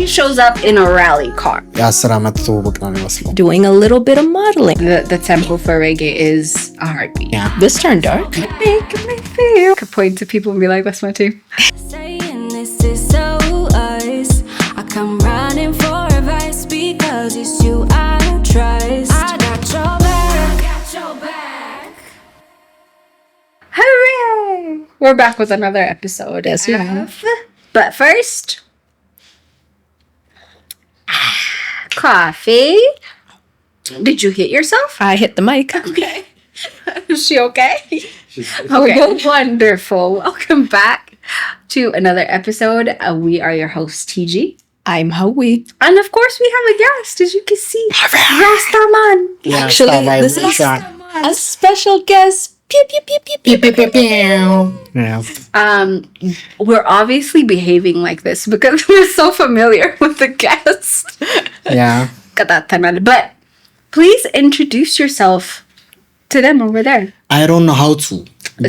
He shows up in a rally car. የ10 ዓመት ትውውቅ ነው የሚመስለው። Doing a little bit of modeling. The tempo for reggae is a heartbeat. Yeah. This turned dark. Make me feel. Could point to people and be like, that's my team. Saying this is so us. I come running for advice because it's you I trust. I got your back. Got your back. Hooray! We're back with another episode. Yes, we have. But first, coffee. Did you hit yourself? I hit the mic. Okay. Is she okay? Okay. Wonderful. Welcome back to another episode. We are your hosts, TG. I'm Hawi. And of course, we have a guest, as you can see. Rastaman. Yeah, Actually, stop by this the is shot. a special guest. Pew, pew, pew, pew, pew, pew, pew, pew. Yeah. We're obviously behaving like this because we're so familiar with the guest. Yeah. But please introduce yourself to them over there. I don't know how to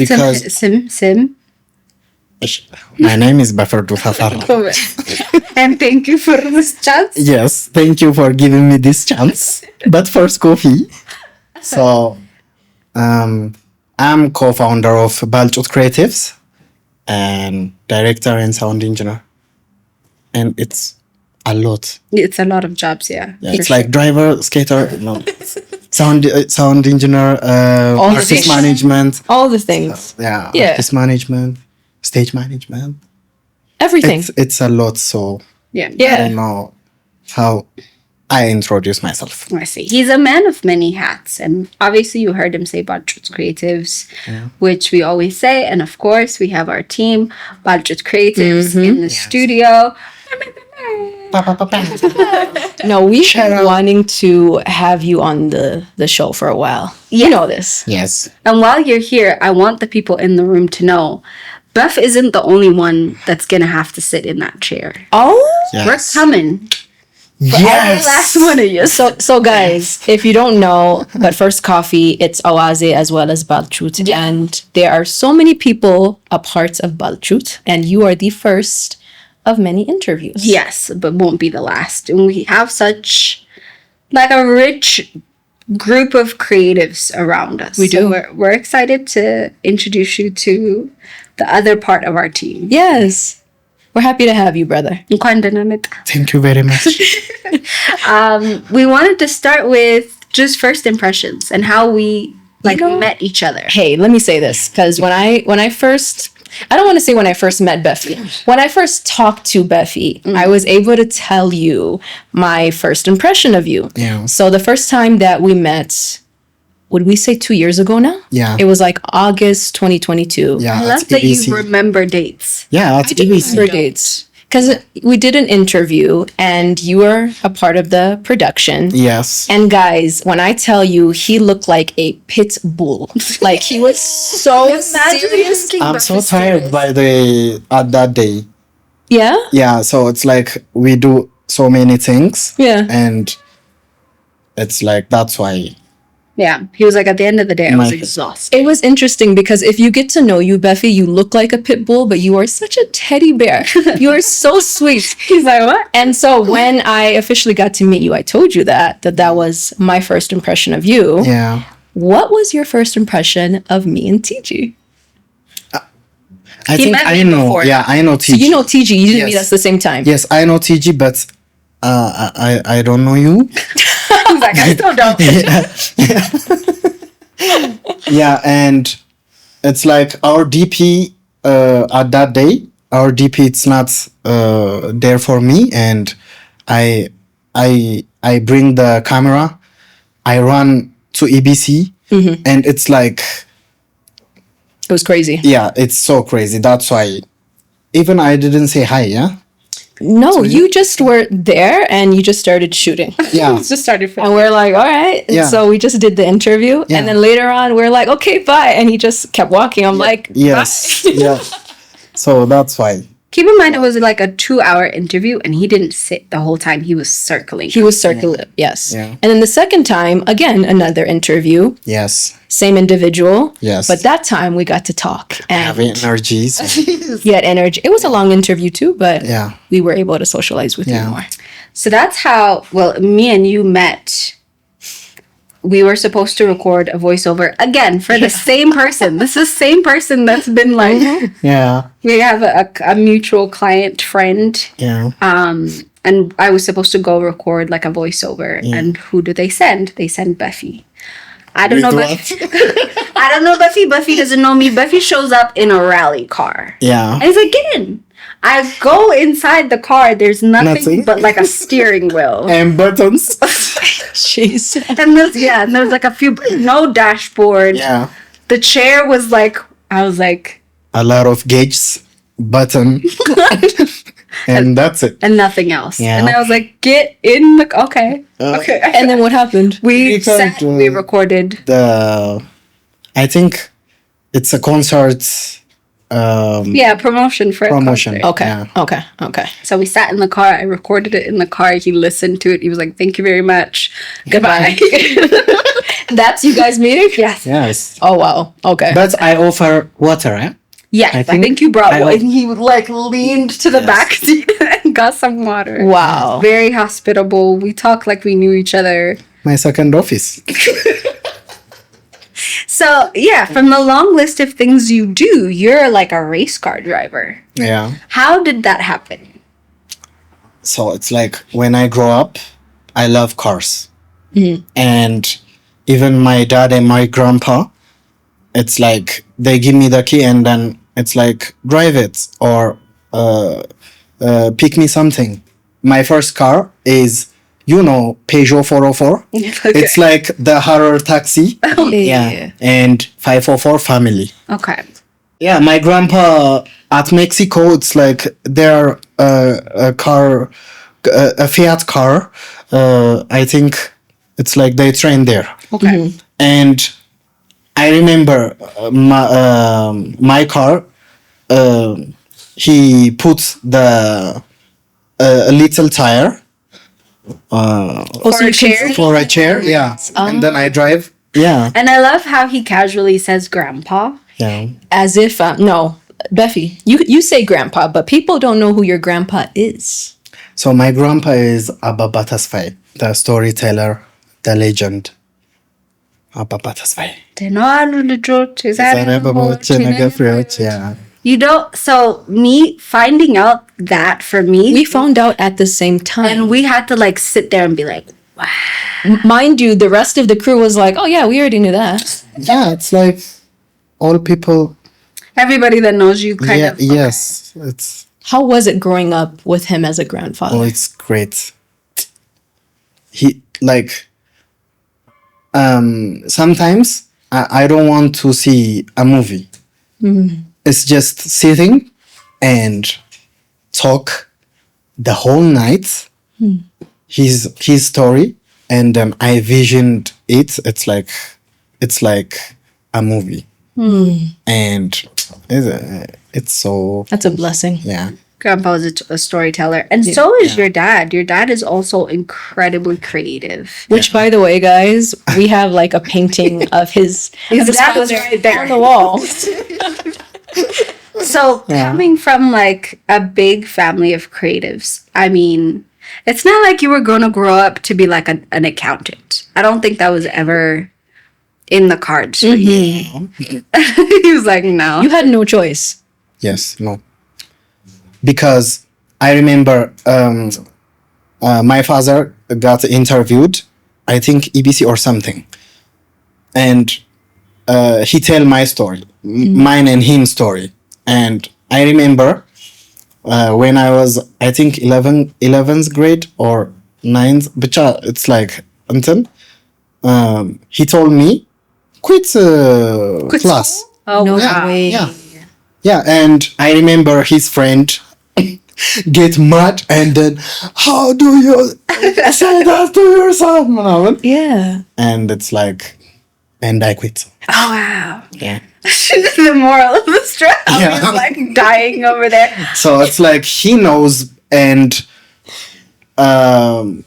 because Sim. my name is Beferdu Teffera. And thank you for this chance. Yes, thank you for giving me this chance. But first, coffee. So, I'm co-founder of Balchut Creatives and director and sound engineer. And it's a lot. It's a lot of jobs, yeah. It's like driver, skater, no, sound engineer, All the artist things. management. All the things. Yeah, artist management, stage management. Everything. It's a lot, so Yeah. I don't know how I introduce myself. I see. He's a man of many hats. And obviously you heard him say Balchut Creatives, which we always say. And of course, we have our team, Balchut Creatives, in the studio. No, we've been wanting to have you on the show for a while. You know this. Yes. And while you're here, I want the people in the room to know Beth isn't the only one that's going to have to sit in that chair. Oh, Yes. We're coming. Every last one of you. so guys, if you don't know, but First Coffee, it's Awaze as well as Balchut. And there are so many people a part of Balchut, and you are the first of many interviews. Yes, but won't be the last. And we have such like a rich group of creatives around us. We do. So we're excited to introduce you to the other part of our team. Yes. We're happy to have you, brother. Thank you very much. We wanted to start with just first impressions and how we met each other. Hey, let me say this, because when I first, I don't want to say when I first met Beffy. When I first talked to Beffy, I was able to tell you my first impression of you. Yeah. So the first time that we met, would we say 2 years ago now? Yeah. It was like August 2022. Yeah, I that's love that BBC. you remember dates. Yeah, that's I do BBC. remember dates. Because we did an interview and you were a part of the production. Yes. And guys, when I tell you, he looked like a pit bull. Like he was so serious. I'm so tired by at that day. Yeah? Yeah, so it's like we do so many things. Yeah. And it's like that's why. Yeah. He was like, at the end of the day, I was My- exhausted. It was interesting because if you get to know you, Beffy, you look like a pit bull, but you are such a teddy bear. You are so sweet. He's like, what? And so when I officially got to meet you, I told you that was my first impression of you. Yeah. What was your first impression of me and TG? I think met I me know. before. Yeah, I know TG. So you know TG, you didn't Yes. meet us at the same time. Yes, I know TG, but I don't know you. He's like, I still don't. Yeah, and it's like our DP at that day, our DP it's not there for me, and I bring the camera, I run to EBC, and it's like It was crazy. yeah, it's so crazy. That's why even I didn't say hi. Yeah, No, you just were there and you just started shooting. yeah. Just started from. And we're like, all right. And Yeah. so we just did the interview. Yeah. And then later on, we're like, okay, bye. And he just kept walking. I'm like, Yes. bye. Yeah. So that's why. Keep in mind, it was like a 2-hour interview, and he didn't sit the whole time. He was circling. He was circling, yes. Yeah. And then the second time, again, another interview. Yes. Same individual. Yes. But that time we got to talk. And Having energies. he had energy. It was a long interview too, but Yeah. we were able to socialize with you Yeah. more. So that's how, well, me and you met. We were supposed to record a voiceover again for the same person. This is the same person that's been like, Yeah. we have a mutual client friend. Yeah. And I was supposed to go record like a voiceover. And who do they send? They send Buffy. I don't know With Buffy. I don't know Buffy. Buffy doesn't know me. Buffy shows up in a rally car. Yeah. And he's like, get in. I go inside the car. There's nothing but like a steering wheel. And buttons. Jeez. And there's like a few, no dashboard. Yeah. The chair was like, I was like, A lot of gauges, button. And that's it. and nothing else. Yeah. And I was like, get in the, okay. Okay. And then what happened? we Because, sat, we recorded. I think it's a concert. Yeah, promotion for Promotion. a concert. Okay. Yeah. Okay. So we sat in the car. I recorded it in the car. He listened to it. He was like, thank you very much. Goodbye. That's you guys meeting? Yes. Yes. Oh, wow. Okay. But I offer water, eh? Yes, I think you brought one. And he like leaned to the back seat and got some water. Wow. Very hospitable. We talked like we knew each other. My second office. So yeah, from the long list of things you do, you're like a race car driver. Yeah. How did that happen? So it's like when I grow up, I love cars. And even my dad and my grandpa, it's like they give me the key and then it's like drive it or pick me something. My first car is, Peugeot 404. It's like the horror taxi. Yeah. And 504 family. Okay. Yeah, my grandpa at Mexico, it's like their a car, a Fiat car. I think it's like they train there. Okay. And I remember my car. He puts the a little tire. For a chair. For a chair, yeah. And then I drive. Yeah. And I love how he casually says grandpa. Yeah. As if, no, Beffy, you say grandpa, but people don't know who your grandpa is. So my grandpa is Abiy Tesfaye, the storyteller, the legend. Abiy Tesfaye. Yeah. You don't, so me finding out that for me, We found out at the same time. and we had to like sit there and be like, Mind you, the rest of the crew was like, oh yeah, we already knew that. Yeah, it's like all people. everybody that knows you kind Yeah, of. yes. It's How was it growing up with him as a grandfather? Oh, it's great. He like sometimes I don't want to see a movie. It's just sitting and talk the whole night. His story, and then I visioned it. It's like a movie, and it's so That's a blessing. yeah. Grandpa was a storyteller. And so is your dad. Your dad is also incredibly creative. Which, by the way, guys, we have like a painting of his dad was father right there. on the wall. So coming from like a big family of creatives, I mean, it's not like you were going to grow up to be like an accountant. I don't think that was ever in the cards for you. He was like, no. You had no choice. Yes, no. Because I remember my father got interviewed, I think EBC or something. And he tell my story, mine and him story. And I remember when I was, I think 11th grade or 9th, but it's like until he told me, quit class. Oh, No wow. way. Yeah. Yeah, and I remember his friend get mad and then, how do you say that to your son? Yeah. And it's like, and I quit. Oh wow. Yeah. The moral of the story. Yeah. He's like dying over there. So it's like he knows, and um,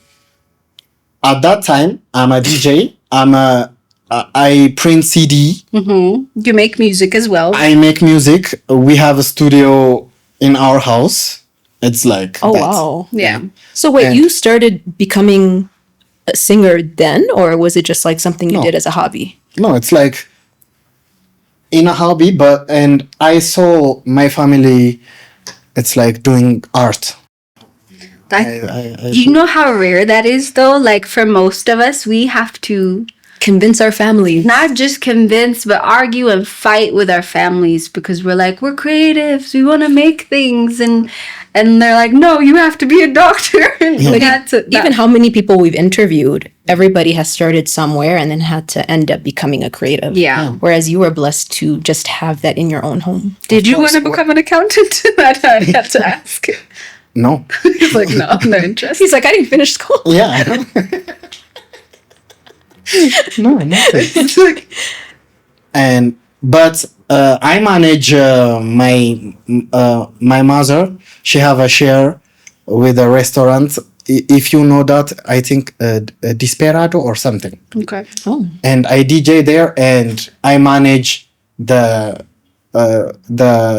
at that time I'm a DJ. I print CD. You make music as well. I make music. We have a studio in our house. It's like Oh, that. wow. Yeah. So wait, And- you started becoming a singer then, or was it just like something you No. did as a hobby? No, it's like in a hobby, and I saw my family. It's like doing art. You know how rare that is, though. Like for most of us, we have to Convince our family. not just convince, but argue and fight with our families because we're like, we're creatives, we want to make things, and they're like, no, you have to be a doctor. We had to, Even how many people we've interviewed, everybody has started somewhere and then had to end up becoming a creative. Yeah. Whereas you were blessed to just have that in your own home. Did you want to become an accountant? I had to ask. No. He's like, no, no interest. He's like, I didn't finish school. Yeah. No, nothing. It's like, But I manage my mother. She have a share with a restaurant. If you know that, I think Desperado or something. okay. Oh. And I DJ there, and I manage the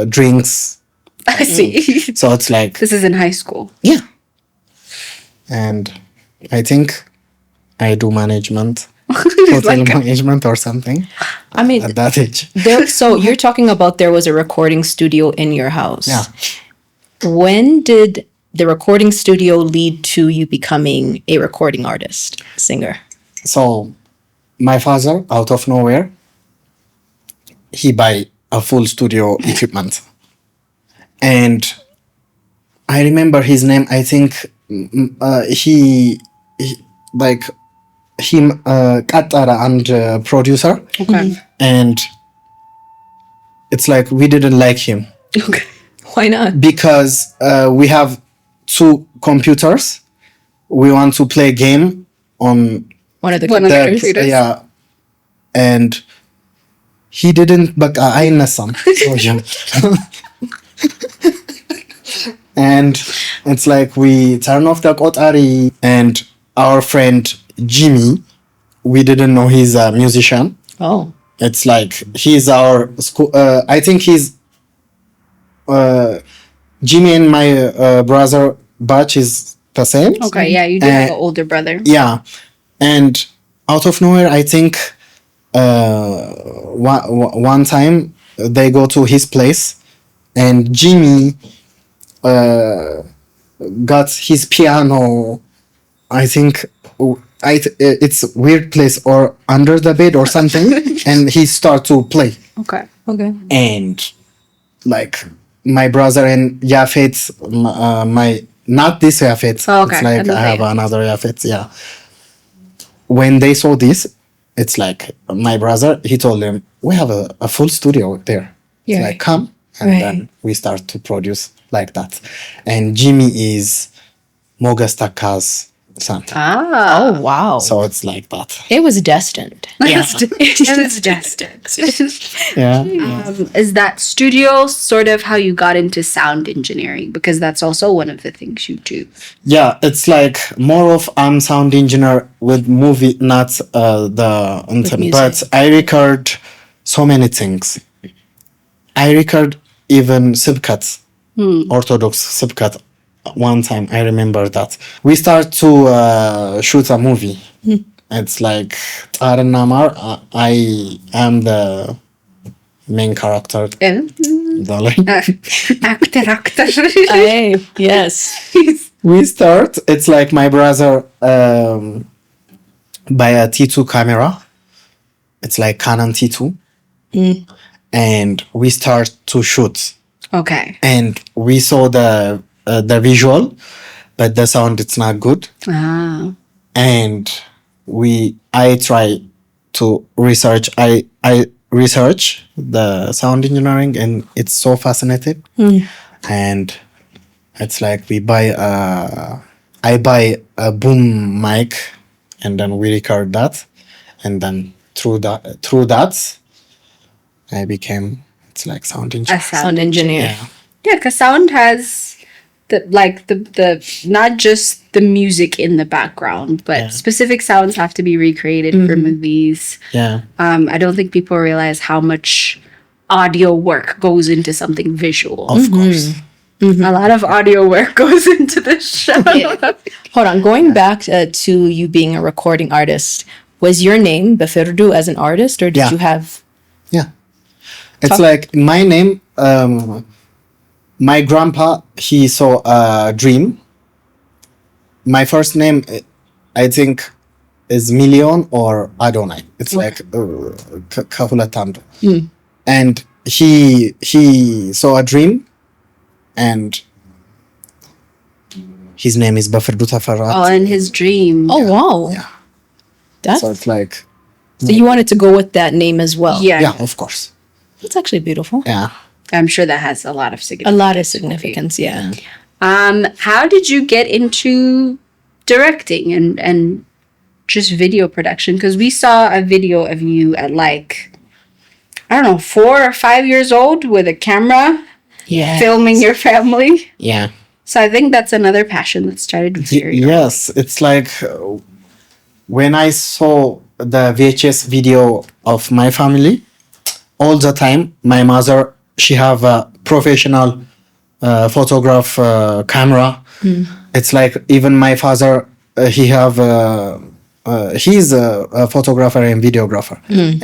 drinks. I see. So it's like, This is in high school. yeah. And I think I do management, hotel management or something I mean, at that age. so you're talking about there was a recording studio in your house. Yeah. When did the recording studio lead to you becoming a recording artist, singer? So my father, out of nowhere, he buy a full studio equipment. And I remember his name. I think he Katara and producer. Okay. And it's like we didn't like him Okay. Why not? because we have 2 computers. We want to play game on One of the One of the that, computers. yeah, and he didn't. But I some. And it's like we turn off the kotari, and our friend Jimmy, we didn't know he's a musician. Oh. It's like he's our school. I think he's Jimmy and my brother batch is the same. Okay, yeah, you do have an older brother. Yeah, and out of nowhere, I think one time they go to his place, and Jimmy got his piano. I think it's weird place or under the bed or something, and he start to play. Okay. Okay. And like my brother and Yafet, my not this Yafet. Oh, okay. It's like Another I have Yafet. another Yafet. Yeah. When they saw this, it's like my brother. He told them we have a full studio there. Yeah. Like come, and Right. then we start to produce like that. And Jimmy is Mogas Taka's son. Ah. Oh, wow. So it's like that. It was destined. Yeah. It was destined. Yeah. Is that studio sort of how you got into sound engineering? Because that's also one of the things you do. Yeah, it's like more of I'm sound engineer with movie, not the music. but I record so many things. I record even subcut, Orthodox subcut. One time I remember that we start to shoot a movie. It's like Taranamar. I am the main character. Darling. Actor. Hey, yes. We start. It's like my brother buy a T2 camera. It's like Canon T2, and we start to shoot. Okay. And we saw the visual, but the sound it's not good. Ah. And I try to research. I research the sound engineering, and it's so fascinating. And it's like I buy a boom mic, and then we record that, and then through that I became it's like sound A engineer. Sound engineer. Yeah. Yeah, because sound has the not just the music in the background, but Yeah. specific sounds have to be recreated for movies. Yeah. I don't think people realize how much audio work goes into something visual. Of course. A lot of audio work goes into this show. Hold on, going back to you being a recording artist, was your name Beferdu as an artist, or did Yeah. you have? Yeah. It's Talk- like my name, my grandpa, he saw a dream. My first name, I think, is Million or Adonai. It's like Kahulatando. And he saw a dream, and his name is Beferdu Teffera. Oh, in his dream. Oh wow, Yeah. that's So it's like, so you wanted to go with that name as well. Yeah. yeah, of course. That's actually beautiful. Yeah. I'm sure that has a lot of A significance. lot of significance, yeah. How did you get into directing and just video production? Because we saw a video of you at like, I don't know, 4 or 5 years old with a camera Yeah. filming your family. Yeah. So I think that's another passion that started very Yes, it's like when I saw the VHS video of my family, all the time, my mother, she have a professional photograph camera. It's like even my father, he have he's a photographer and videographer,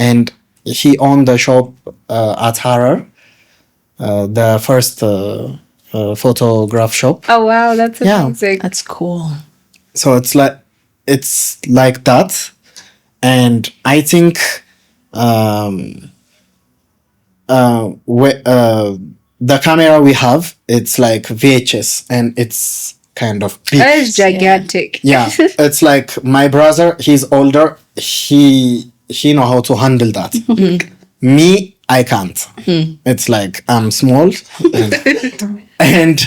and he owned the shop at Harar, the first photograph shop. Oh wow, that's Yeah. amazing. That's cool. So it's like that, and I think the camera we have, it's like VHS, and it's kind of big. That is gigantic. Yeah, it's like my brother, he's older, he know how to handle that. Me, I can't. It's like I'm small, and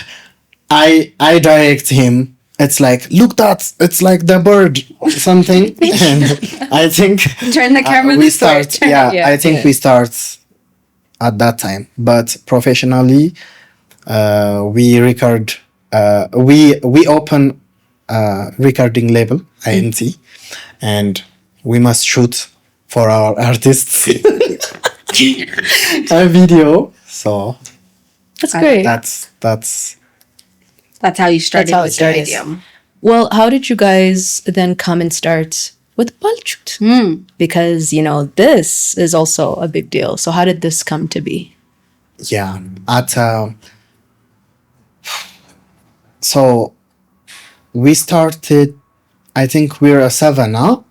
I direct him. It's like, look, that it's like the bird or something. And I think Turn the camera we this way. start. Yeah, I think we start at that time. But professionally, we record. We open a recording label, INT, and we must shoot for our artists a video. So That's great. That's how you started. That's how it with the started. video. Well, how did you guys then come and start with Balchut? Because, you know, this is also a big deal. So how did this come to be? yeah. So we started. I think we're a 7 now.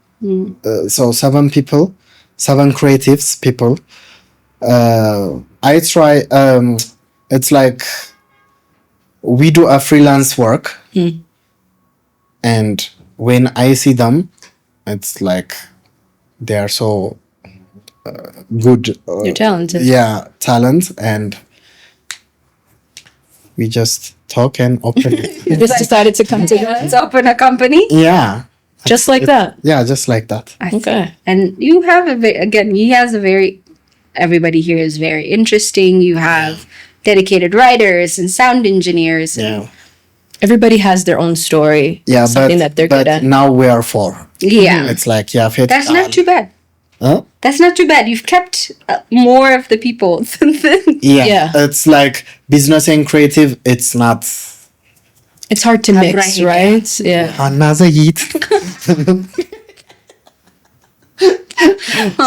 So 7 people, 7 creatives people. I try. It's like we do a freelance work, and when I see them, it's like they are so good. You're talented. Yeah, talent, and we just talk and open. You just decided to come together Let's open a company. Yeah, just like that. yeah, just like that. I see. Okay. And you have he has a very, everybody here is very interesting. You have dedicated writers and sound engineers. And, Yeah, Everybody has their own story. yeah, something that they're good at. now we are 4. yeah. It's like Yafet. That's not too bad. Huh? That's not too bad. You've kept more of the people. Yeah. Yeah. It's like business and creative. It's not. It's hard to mix, Right. right? Yeah. Hanna Zayit.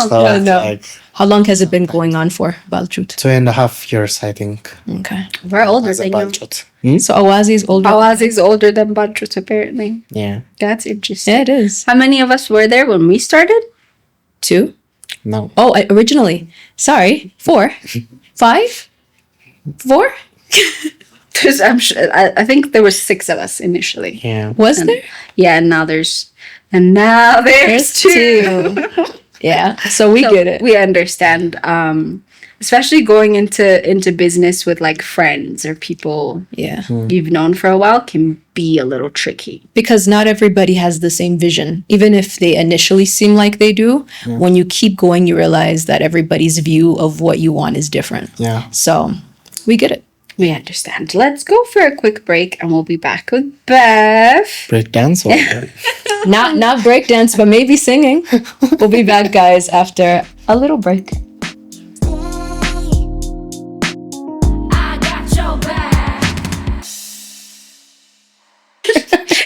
So no. like How long has it been going on for, Balchut? 2.5 years, I think. Okay. We're older As a than you. budget. So Awazi is older. Awazi's older than Balchut, apparently. Yeah. That's interesting. Yeah, it is. How many of us were there when we started? 2? No. Oh, originally. Sorry. 4? 5? 4? Because I'm sure, I think there were 6 of us initially. Yeah. Was there? Yeah, and now there's There's 2. Yeah. So we So get it. We understand. especially going into business with like friends or people Yeah. you've known for a while can be a little tricky. Because not everybody has the same vision. Even if they initially seem like they do, when you keep going, you realize that everybody's view of what you want is different. Yeah. So we get it. We understand. Let's go for a quick break and we'll be back with Beth. Breakdance or Not breakdance, but maybe singing. We'll be back, guys, after a little break. I got your back.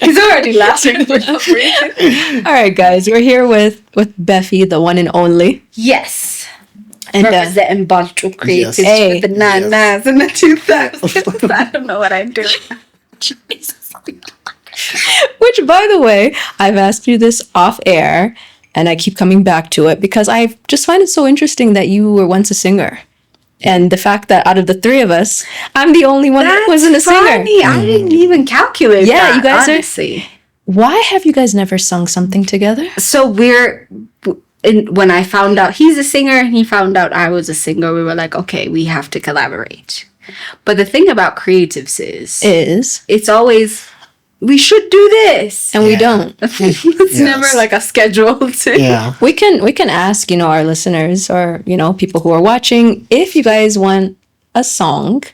He's already laughing for no reason. All right, guys, we're here with Beffy, the one and only. Yes. And Representing Balchut Creatives Yes. Hey. with the 99s and the 2000s. I don't know what I'm doing. which, by the way, I've asked you this off air, and I keep coming back to it because I just find it so interesting that you were once a singer. And the fact that out of the three of us, I'm the only one that wasn't a singer. Funny. I didn't even calculate Yeah, that, you guys are- honestly. Why have you guys never sung something together? So when I found out he's a singer and he found out I was a singer, we were like, okay, we have to collaborate. But the thing about creatives is it's always, we should do this. And we don't. It's never like a schedule to. yeah. We can ask, our listeners or, people who are watching if you guys want a song,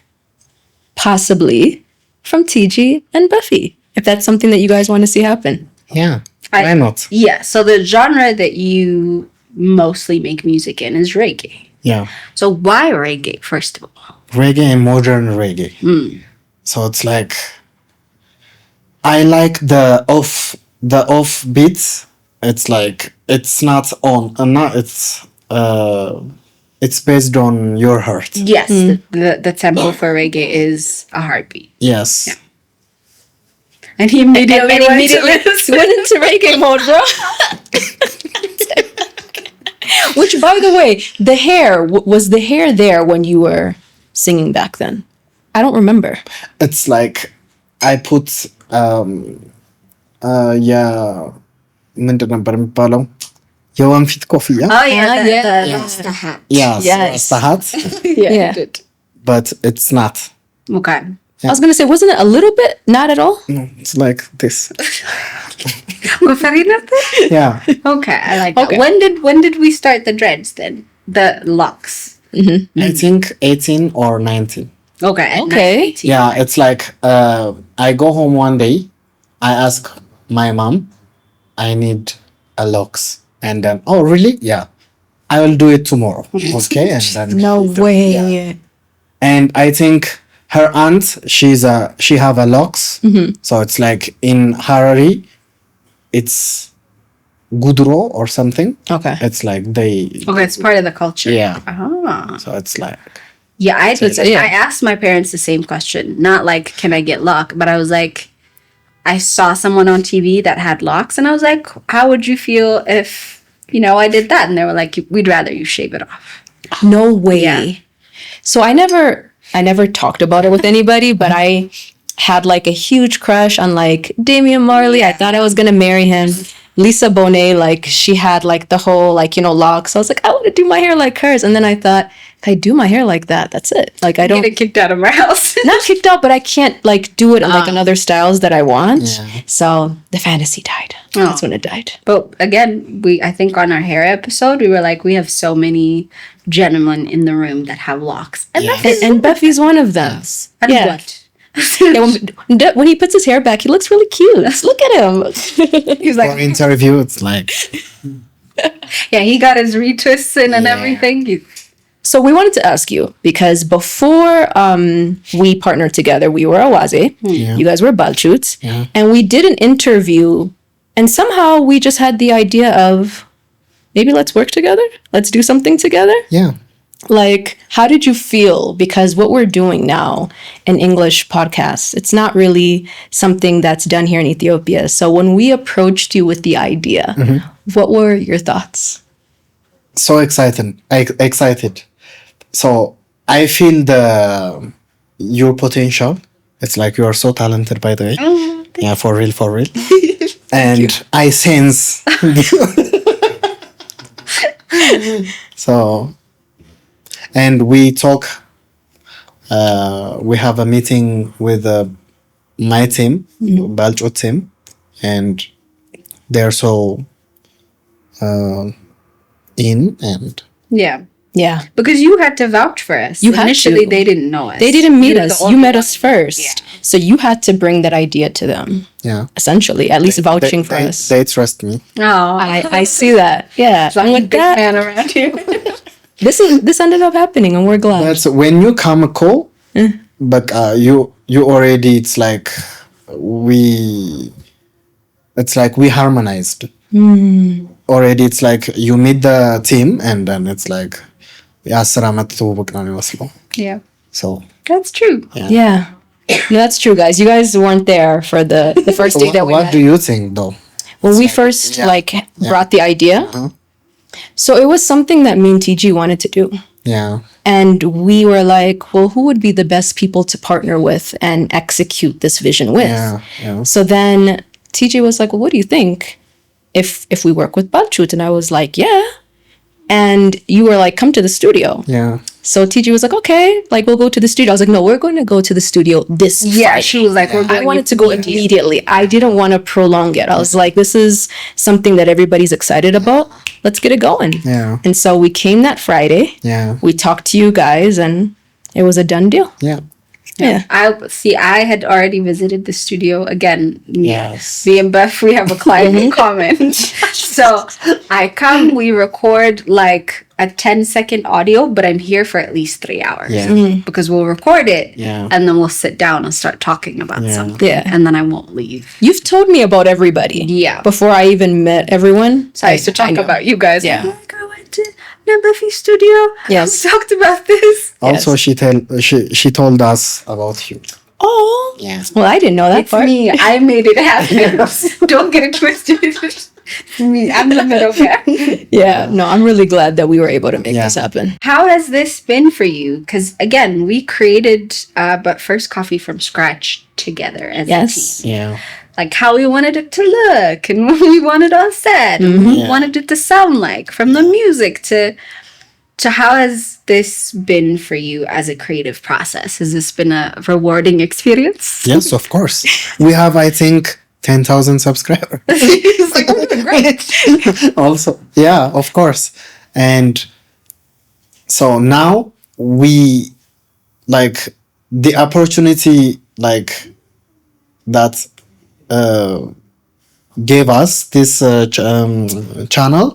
possibly from TG and Buffy. If that's something that you guys want to see happen. Yeah. Why not? Yeah, so the genre that you mostly make music in is reggae. Yeah. So why reggae, first of all? Reggae and modern reggae. So it's like I like the off beats. It's like it's not on it's based on your heart. Yes, the tempo for reggae is a heartbeat. Yes. And he immediately, And immediately went into reggae mode, bro. Which, by the way, the hair, was the hair there when you were singing back then? I don't remember. It's like I put ምንድን ነበር የሚባለው የወንፊት ኮፍያ Oh yeah, yeah. the hat. yes, Yes. the hat Yeah. Good. but it's not. Okay. I was going to say, wasn't it a little bit? Not at all? No, it's like this. Yeah. Okay, I like that. Okay. When did we start the dreads then? The locks. I think 18 or 19. Okay. at Okay. 19. Yeah, it's like I go home one day, I ask my mom, I need a locks, and then oh really? Yeah, I will do it tomorrow. Okay, and then No way. Yeah. And I think her aunt, she have a locks, so it's like in Harari, it's gudro or something. Okay. It's like they Okay, it's part of the culture. yeah. Ah. So it's like Yeah, yeah. I asked my parents the same question. Not like, can I get lock? But I was like, I saw someone on TV that had locks, and I was like, how would you feel if, I did that? And they were like, we'd rather you shave it off. No way. Yeah. So I never talked about it with anybody, but I had like a huge crush on like Damian Marley. I thought I was going to marry him. Lisa Bonet, like she had like the whole locks. I was like, I want to do my hair like hers. And then I thought, if I do my hair like that, that's it. Like I don't Get kicked out of my house. not kicked out, but I can't like do it in like another styles that I want. Yeah. So the fantasy died. That's when it died. But again, I think on our hair episode, we were like, we have so many gentlemen in the room that have locks. And Yeah. that is And Buffy's one of them. and yeah. what? Yeah, when he puts his hair back, he looks really cute. Look at him. He's for like, interview, it's like yeah, he got his retwists in and Yeah. everything. So we wanted to ask you because before we partnered together, we were Awaze. Yeah. You guys were Balchut, Yeah. and we did an interview, and somehow we just had the idea of maybe let's work together, let's do something together. yeah. Like, how did you feel? Because what we're doing now in English podcasts, it's not really something that's done here in Ethiopia. So when we approached you with the idea, what were your thoughts? So excited. So I feel your potential. It's like you are so talented, by the way. Yeah, for real. And I sense. So, and we talk. We have a meeting with my team, Balchut team, and they're so in and Yeah. Yeah. Because you had to vouch for us. You had Initially, to. they didn't know us. They didn't meet You were the us. You only met one. us first. Yeah. So you had to bring that idea to them, yeah. essentially, at least vouching for they, us. They trust me. Oh, I see that. Yeah. I'm And a with big that, fan around here. this ended up happening, and we're glad. That's when you come cool, but you already it's like we harmonized. Already it's like you meet the team and then it's like የአስር ዓመት ትውውቅ ነው የሚመስለው. Yeah. So That's true. Yeah. No, that's true, guys. You guys weren't there for the first day that we what met. do you think though? When we first brought the idea. So it was something that me and TG wanted to do. Yeah. And we were like, well, who would be the best people to partner with and execute this vision with? Yeah. So then TG was like, well, what do you think if we work with Balchut? And I was like, yeah. And you were like, come to the studio. Yeah. So TG was like, okay, like we'll go to the studio. I was like, no, we're going to go to the studio this Yeah, Friday. she was like, we're I going wanted to go immediately. I didn't want to prolong it. I was like, this is something that everybody's excited about. Let's get it going. Yeah. And so we came that Friday. Yeah. We talked to you guys and it was a done deal. Yeah. Yeah. I had already visited the studio again. Yes. Me and Beth, we have a client in common. So I come, we record like a 10-second audio, but I'm here for at least 3 hours. Yeah. Because we'll record it Yeah. and then we'll sit down and start talking about something. Yeah. And then I won't leave. You've told me about everybody. Yeah. Before I even met everyone. So I used to talk knew. about you guys. Yeah. I'm like, I went to Nabafi studio. Yes. We talked about this. Also she told us about you. Oh. Yeah. Well, I didn't know that It's part. me. I made it happen. Don't get it twisted. It's me. I'm the middle guy. Yeah. No, I'm really glad that we were able to make Yeah. this happen. How has this been for you? Because again, we created But First Coffee from scratch together as a Yes. team. Yeah. Like how we wanted it to look and what we wanted on set and what we wanted it to sound like, from the music to how has this been for you as a creative process? Has this been a rewarding experience? Yes, of course. We have, I think, 10,000 subscribers. It's like, oh, great. Also, yeah, of course. And so now we like the opportunity like that gave us this channel.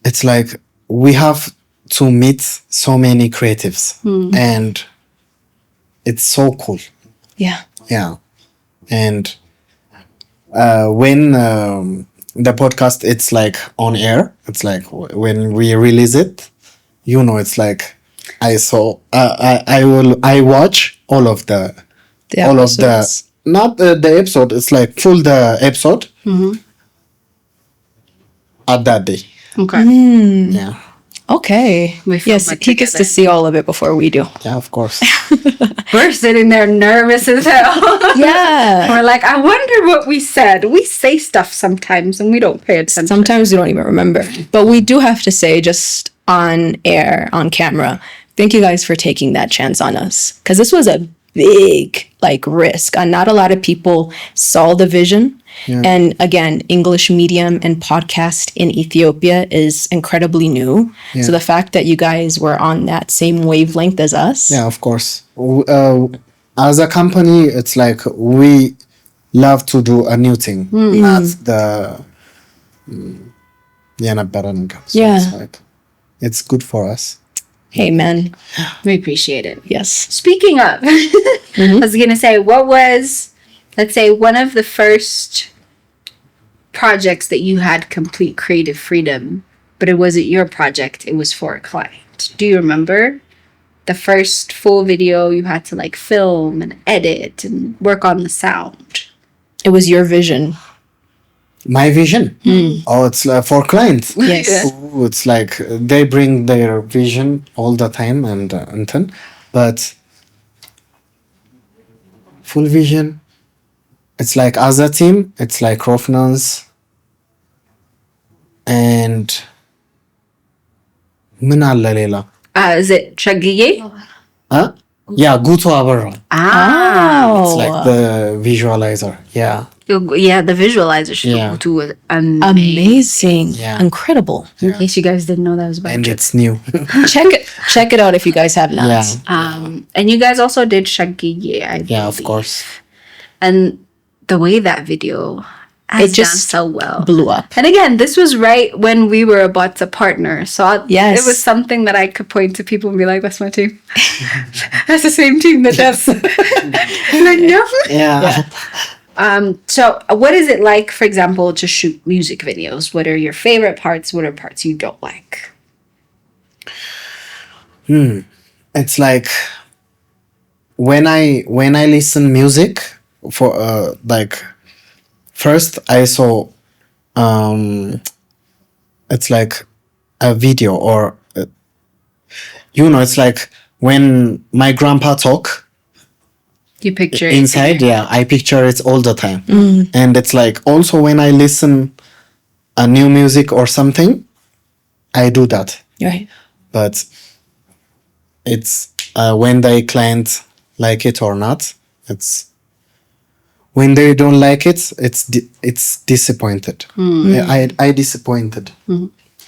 It's like we have to meet so many creatives and it's so cool. Yeah. Yeah. And when the podcast it's like on air, it's like when we release it, you know, it's like I watch all of the episodes. not the episode, it's like full the episode at that day. Okay. Yeah. Okay. We film Yes, it he gets to together. see all of it before we do. Yeah, of course. We're sitting there nervous as hell. Yeah. We're like, I wonder what we said. We say stuff sometimes and we don't pay attention. Sometimes we don't even remember. But we do have to say, just on air, on camera, thank you guys for taking that chance on us. Because this was a big risk. And not a lot of people saw the vision. Yeah. And again, English medium and podcast in Ethiopia is incredibly new. Yeah. So the fact that you guys were on that same wavelength as us. Yeah, of course. As a company, it's like we love to do a new thing. That's the So Yeah. it's like it's good for us. Hey, man. We appreciate it. Yes. Speaking of, I was going to say, what was, let's say, one of the first projects that you had complete creative freedom, but it wasn't your project, it was for a client? Do you remember the first full video you had to film and edit and work on the sound? It was your vision. My vision. Oh, it's for clients. Yes. Ooh, it's like they bring their vision all the time and then, but full vision. It's like as a team. It's like Rofnans and ምን አለ ሌላ Is it Chagiye? Huh? Yeah, Guto Abara. Ah. It's like the visualizer. Yeah. Yeah, the visualizer should Yeah. go to it. Amazing. Amazing. Yeah. Incredible. In case you guys didn't know that was about And Balchut. it's new. Check it out if you guys have not. Yeah. And you guys also did Shagiye, I Yeah, of believe. course. And the way that video has It just done so well. Blew up. And again, this was right when we were about to partner. So Yes. it was something that I could point to people and be like, that's my team. That's the same team that does. Like, no. Yeah. So what is it like, for example, to shoot music videos? What are your favorite parts? What are parts you don't like? It's like when I listen music for like first I saw it's like a video or it's like when my grandpa talk You picture it. inside, yeah, I picture it all the time. And it's like also when I listen a new music or something, I do that. Right. But it's when the client like it or not, it's when they don't like it, it's disappointed. I disappointed.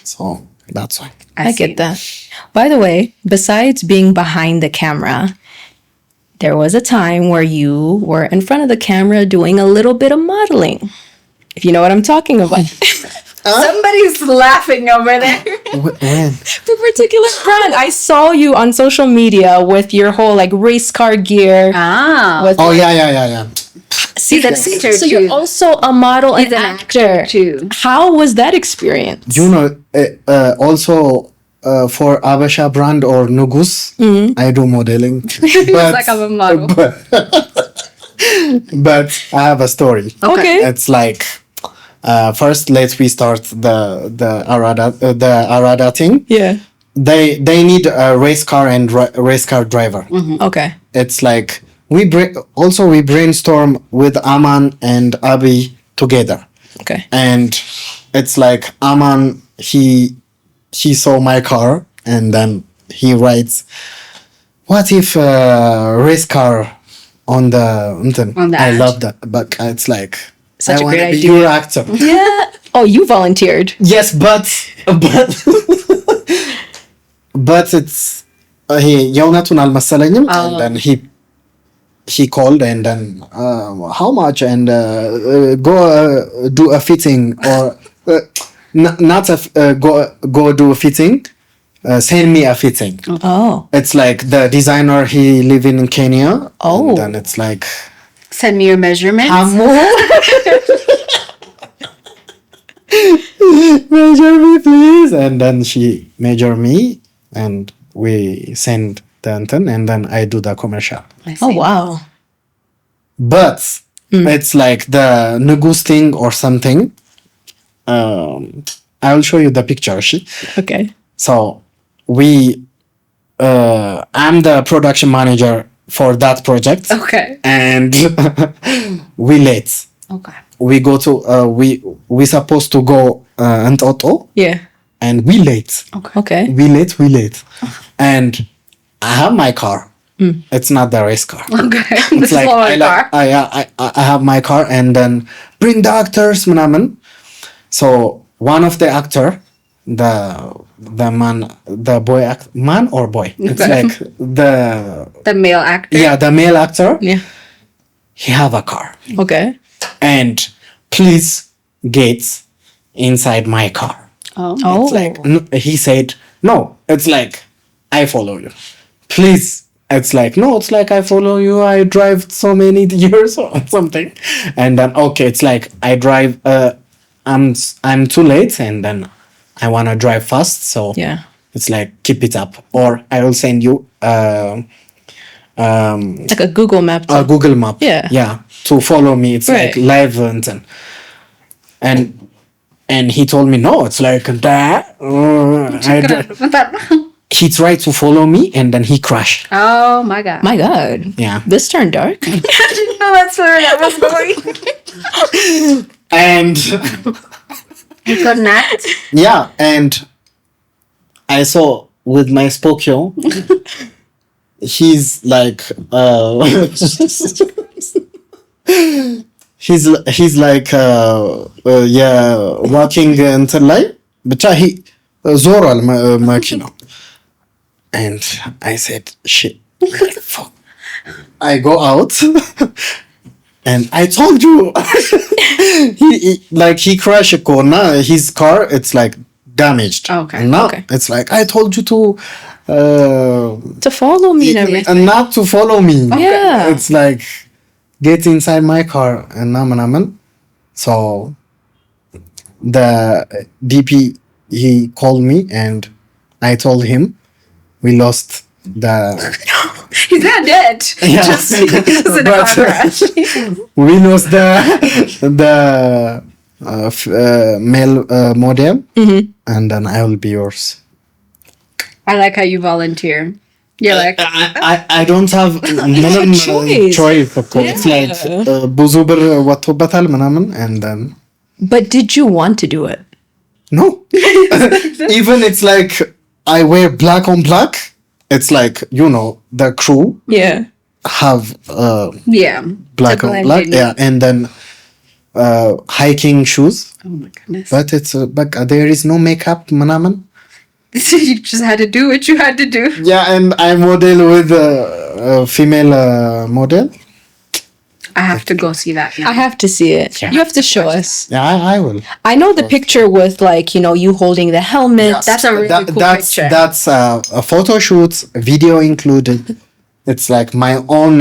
So that's why. I get that. By the way, besides being behind the camera, there was a time where you were in front of the camera doing a little bit of modeling. If you know what I'm talking about. Somebody's laughing over there. When? The particular brand. I saw you on social media with your whole like race car gear. With, Oh yeah. see, He's an actor so too. you're also a model He's and an actor too. How was that experience? Also for Abasha brand or Nugus, I do modeling. But, like I'm a model. But I have a story. Okay. It's like first we start the Arada thing. Yeah. They need a race car and race car driver. Okay. It's like we brainstorm with Aman and Abiy together. Okay. And it's like Aman, he saw my car and then he writes, what if race car on the On the I ad. love that, but it's like Such I a want great to be idea. your actor. Yeah. Oh, you volunteered. Yes, but it's he የእውነቱን አልመሰለኝም. And then he called and then how much and go do a fitting or not go do a fitting, send me a fitting. Oh. It's like the designer, he live in Kenya. Oh. And then it's like Send me your measurements. measure me please, and then she measure me and we send the anthem and then I do the commercial. I Oh see. wow. But it's like the Nugus thing or something. I will show you the picture. Okay. So I'm the production manager for that project. Okay. And we late. Okay. We go to we supposed to go Antoto Yeah. and we late. Okay. We late. And I have my car. It's not the race car. Okay. It's This like is all car. I have my car and then bring the actors manaman. So one of the actor, the man, the boy man or boy. It's Okay. like The male actor. the male actor. Yeah. He have a car Okay. and please gates inside my car. Oh. Oh. It's like he said no. It's like I follow you, please. It's like no. It's like I follow you. I drive so many years or something, and then okay. It's like I drive. I'm too late, and then I wanna drive fast. So Yeah. it's like keep it up, or I will send you Like a Google map. a Google map. Yeah. To follow me. It's like Right. live and he told me no. It's like that. He tried to follow me and then he crashed. Oh my god. My God. Yeah. This turned dark. No, that's where that was going. And You couldn't act. yeah, and I saw with my Spokio. He's like he's like yeah, walking እንትን ላይ ብቻ he ዞሯል መኪናው. And I said shit. Fuck. I go out and I told you he crashed እኮ እና his car it's like damaged. Okay. And now Okay. it's like I told you to follow me and everything. and not to follow me. Yeah. It's like get inside my car and naman. So the DP he called me and I told him we lost the He's not dead. Yeah. Just because of the But- car crash. we lost the male modem and then I will be yours. I like how you volunteer. You're like, I don't have ምንም choice. choice of course. It's like ብዙ ብር ወጥቶበታል ምናምን and then But did you want to do it? no. Even it's like I wear black on black. It's like, you know, the crew Yeah. have yeah. black to on blend black. in. Yeah, and then hiking shoes. Oh my goodness. But it's but there is no makeup manaman. You just had to do what you had to do. Yeah, and I model with a female model. I have to go see that now. I have to see it. You have to show us. Yeah, I will. I know the picture with like, you know, you holding the helmet. That's a really cool picture. That's a photo shoot, video included. It's like my own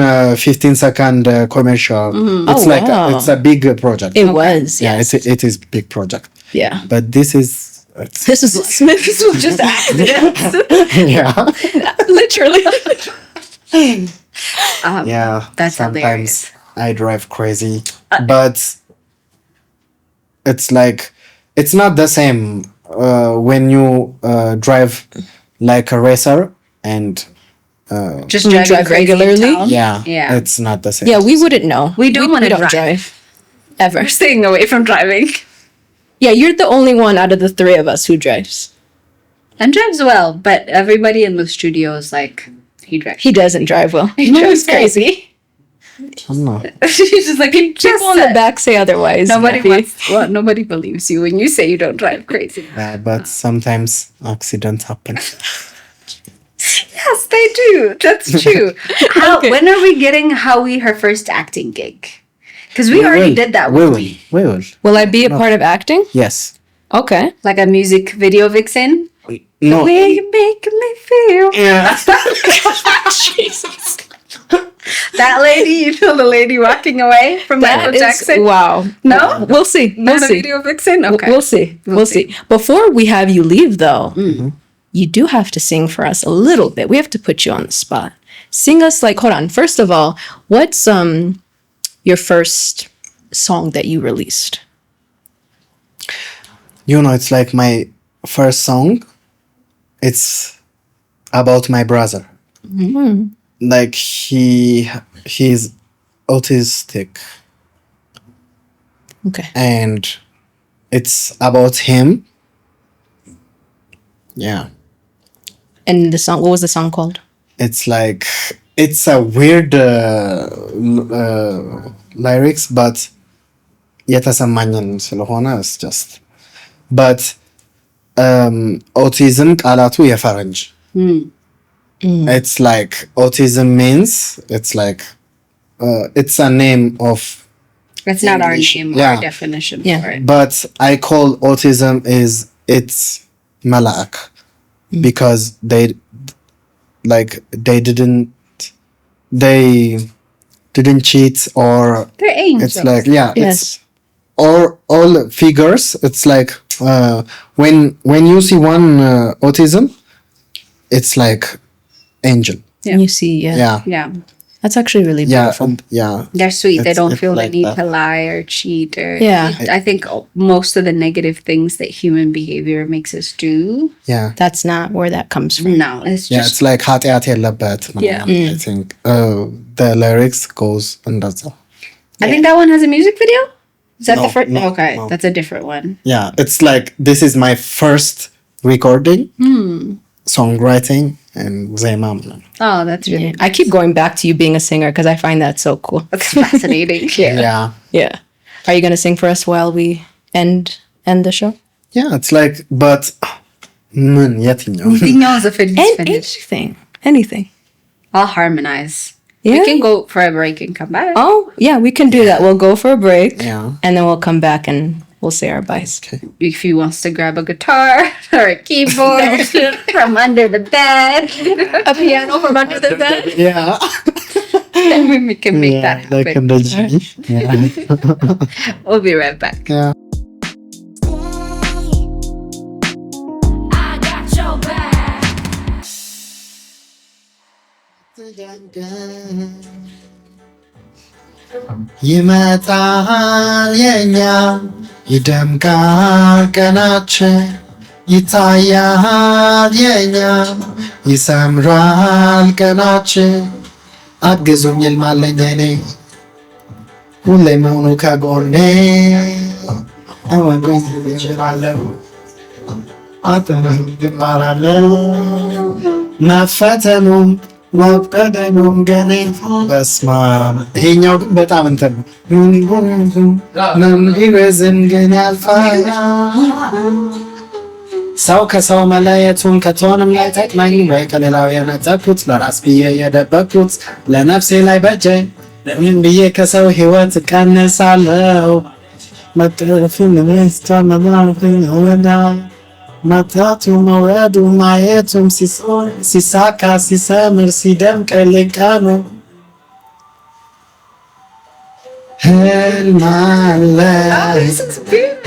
15-second commercial. It's Oh, like wow. it's a big project. It was. Yeah, Yes. it is big project. Yeah. But this is it's, This is This was just accidents. yeah. literally. Yeah, That's sometimes hilarious. I drive crazy, but it's like it's not the same when you drive like a racer and Just You driving drive crazy in regularly? town. yeah, Yeah. it's not the same. Yeah, we wouldn't know. We don't wanna don't drive. ever. We're staying away from driving. Yeah, you're the only one out of the three of us who drives. And drives well, but everybody in the studio is like, he drives. He doesn't drive well. He No, drives he's crazy. I'm not. He's just like, he just People in the said- back say otherwise. Nobody Maybe. wants. Well, nobody believes you when you say you don't drive crazy. But sometimes accidents happen. Yes, they do. That's true. How? Okay. When are we getting Hawi her first acting gig? Because we already will. did that. We with will. We will. Will I be a part of acting? Yes. Okay. like a music video vixen. No. The way you make me feel. Yeah. Jesus. That lady, you know, the lady walking away from Michael That is Jackson. wow. No, We'll see. not We'll a see. video vixen. Okay, We'll see. We'll see. Before we have you leave, though, you do have to sing for us a little bit. We have to put you on the spot. Sing us like, hold on. First of all, what's your first song that you released? You know, it's like my first song. It's about my brother. Like he's autistic Okay. and it's about him. Yeah. And the song, what was the song called? It's like it's a weird lyrics, but የተሰማኝን ስለሆነ it's just but autism ቃላቱ የፈረንጅ it's like autism means it's like it's a name of that's not our English. name. Yeah. Our definition Yeah. for it. but I call autism is it's malak because they didn't cheat or They're angels. it's like yeah Yes. it's all figures it's like when you see one autism it's like angel Yeah. You see, yeah. yeah Yeah, That's actually really yeah beautiful. yeah they're sweet. They It's- don't it's feel like the need that. to lie or cheat or. Yeah. I think most of the negative things that human behavior makes us do. yeah That's not where that comes from. No, it's yeah just it's like ኃጢአት የለበት Yeah. I think the lyrics goes እንደዛ I think that one has a music video. Is that No, the first? no, Okay, no. that's a different one. yeah it's like this is my first recording songwriting and ዜማ ምናምን። Oh, that's really I keep going back to you being a singer because I find that so cool. that's fascinating. Yeah. Yeah. Are you gonna sing for us while we end the show? Yeah, it's like, but ምን የትኛው? Anything else if it's And finished? anything. I'll harmonize. Yeah. We can go for a break and come back. Oh yeah, we can do that. We'll go for a break. Yeah. And then we'll come back and we'll say our byes. Okay. If he wants to grab a guitar or a keyboard from under the bed, A piano from under the bed. Yeah. then we can make that like happen. እንደዚህ. Yeah. We'll be right back. Yeah. I got your back. ይመጣል የኛ ይደምቃል ቀናችን ይታያል የኛ ይሰምራል ቀናችን አግዙኝ ይልማለኝ እኔ ሁሌም ሁኑ ከጎኔ አወቁኝ እችላለሁ አጥረን እማራለሁ መፈተኑም መፍቀደኑም ገኔ በስመ አብ። ይሄኛው ግን በጣም እንትን ነው። ምን ቢበዝም ግን ያልፋል ሰው ከሰው መለየቱን ከቶንም ላይ ጠቅመኝ ወይ ከሌላው የነጠቅኩት ለራስ ብዬ የደበቅኩት ለነፍሴ ላይ በጀኝ ለምን ብዬ ከሰው ህይወት እቀንሳለሁ መጥረፍን ለስተመማርፍን ወዳ መታቱ መውረዱ ማየቱም ሲሳካ ሲሰምር ሲደምቅልኝ ቀኑ ህልም አለኝ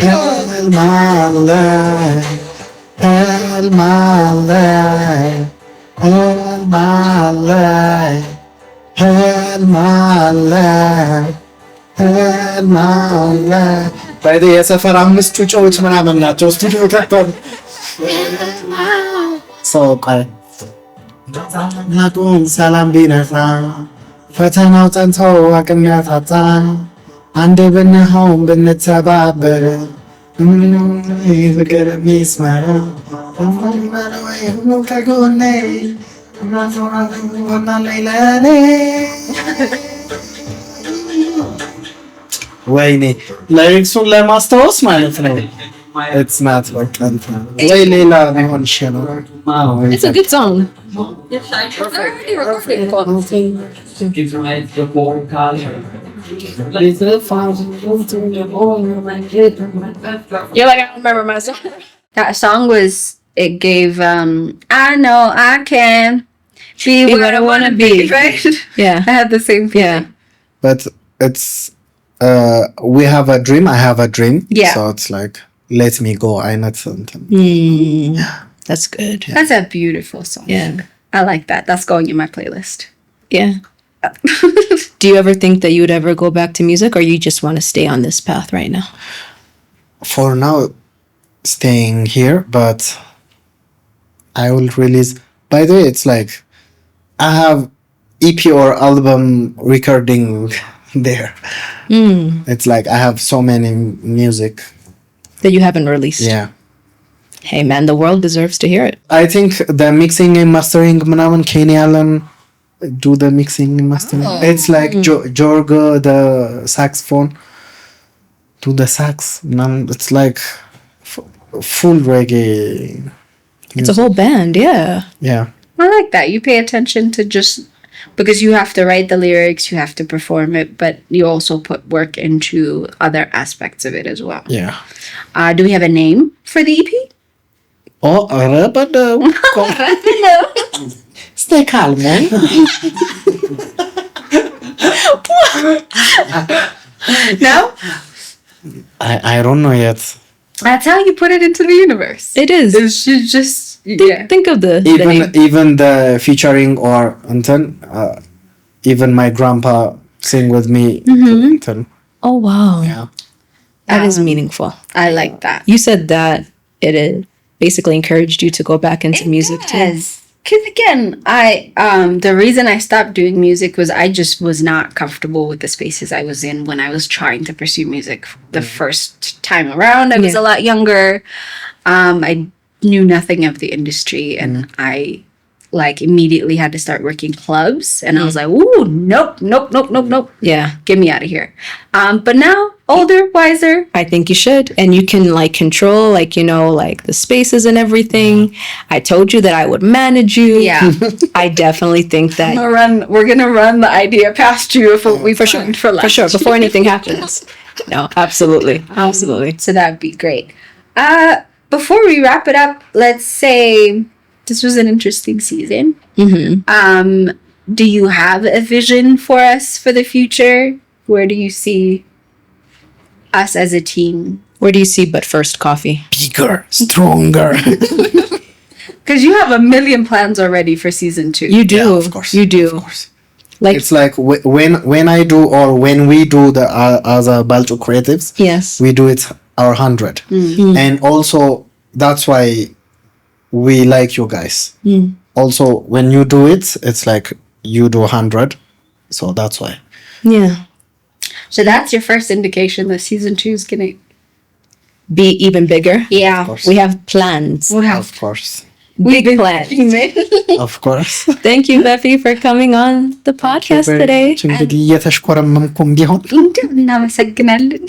ህልም አለኝ ህልም አለኝ ህልም አለኝ ህልም አለኝ ህልም አለኝ። ባይደ የሰፈር 5 ጩጮዎች ምናምን ናቸው ስቱዲዮ ከተሉ ሰው ቆይ ናቁም ሰላም ቢነሳ ፈተናው ጸንተው አቅም ያታጣ አንድ ብንሆን ብንተባበር ፍቅር የሚስመር ሁሉ ከጎኔ ሆናለኝ ለኔ ወይኔ ላይክሱን ለማስታወስ ማለት ነው። It's not like way ሌላ ሊሆን ይችላል። It's a good song. You're like, I don't remember my song. That song was, it gave, I know I can be where I want to be, right? Yeah. I had the same feeling. Yeah. But it's we have a dream, I have a dream. Yeah. So it's like let me go. I not something. That's good. That's a beautiful song. Yeah. I like that. That's going in my playlist. Yeah. Do you ever think that you would ever go back to music, or you just want to stay on this path right now? For now, staying here, but I will release. By the way, it's like I have EP or album recording there. It's like I have so many music. That you haven't released? Yeah. Hey man, the world deserves to hear it. I think the mixing and mastering ምናምን Kenny Allen do the mixing and mastering. It's like Jorgo the saxophone do the sax. It's like full reggae. It's a whole band, yeah. Yeah. I like that. You pay attention to just, because you have to write the lyrics, you have to perform it, but you also put work into other aspects of it as well. Yeah. Do we have a name for the EP? Oh, stay calm, man. No? I don't know yet. That's how you put it into the universe. It is. It should just, yeah. Think of the name. Even the featuring or until even my grandpa sing with me. Until, Oh wow. yeah. That is meaningful. I like that. You said that it basically encouraged you to go back into music too. Because again, the reason I stopped doing music was I just was not comfortable with the spaces I was in when I was trying to pursue music the first time around. I was a lot younger. I knew nothing of the industry, and I like immediately had to start working clubs, and I was like, ooh, nope. Yeah. Get me out of here. But now, older, wiser. I think you should. And you can like control, like, you know, like the spaces and everything. I told you that I would manage you. Yeah. I definitely think that We're gonna run the idea past you if we for sure. planned for For sure. Before anything happens. No, absolutely. Absolutely. So that'd be great. Before we wrap it up, let's say this was an interesting season. Do you have a vision for us for the future? Where do you see us as a team? Where do you see But First Coffee? Bigger, stronger. Because you have a million plans already for season 2. You do. Yeah, of course. You do. Of course. Like, It's like when I do or when we do the as a Balchut Creatives, yes. we do it our 100, and also that's why we like you guys. Also, when you do it, it's like you do 100, so that's why. Yeah. So that's your first indication that season 2 is gonna. Be even bigger. Yeah. course. We have plans. We'll have Of course, Big plans. of course. Thank you, Beffy, for coming on the podcast today. እንግዲህ እየተሽኮረመምኩም ቢሆን እናመሰግናለን።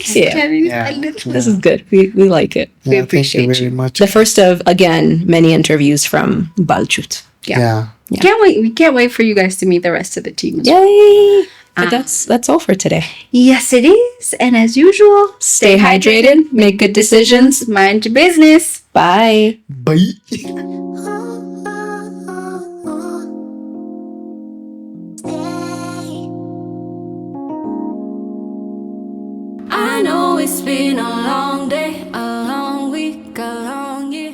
This is good. We like it. We appreciate you. very much. The first of, again, many interviews from Balchut. Yeah. Can't wait. We can't wait for you guys to meet the rest of the team. Yay! But that's all for today. Yes, it is. And as usual, Stay hydrated, make good decisions. mind your business. Bye. Bye. I know it's been a long day, a long week, a long year.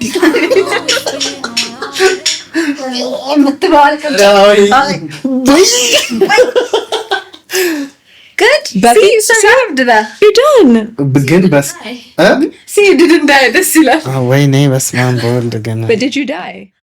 Good. Becky, See, you survived that. You're done. ግን በስ See, you didn't die. This is ወይኔ በስመ አብ በወልድ ገና But did you die?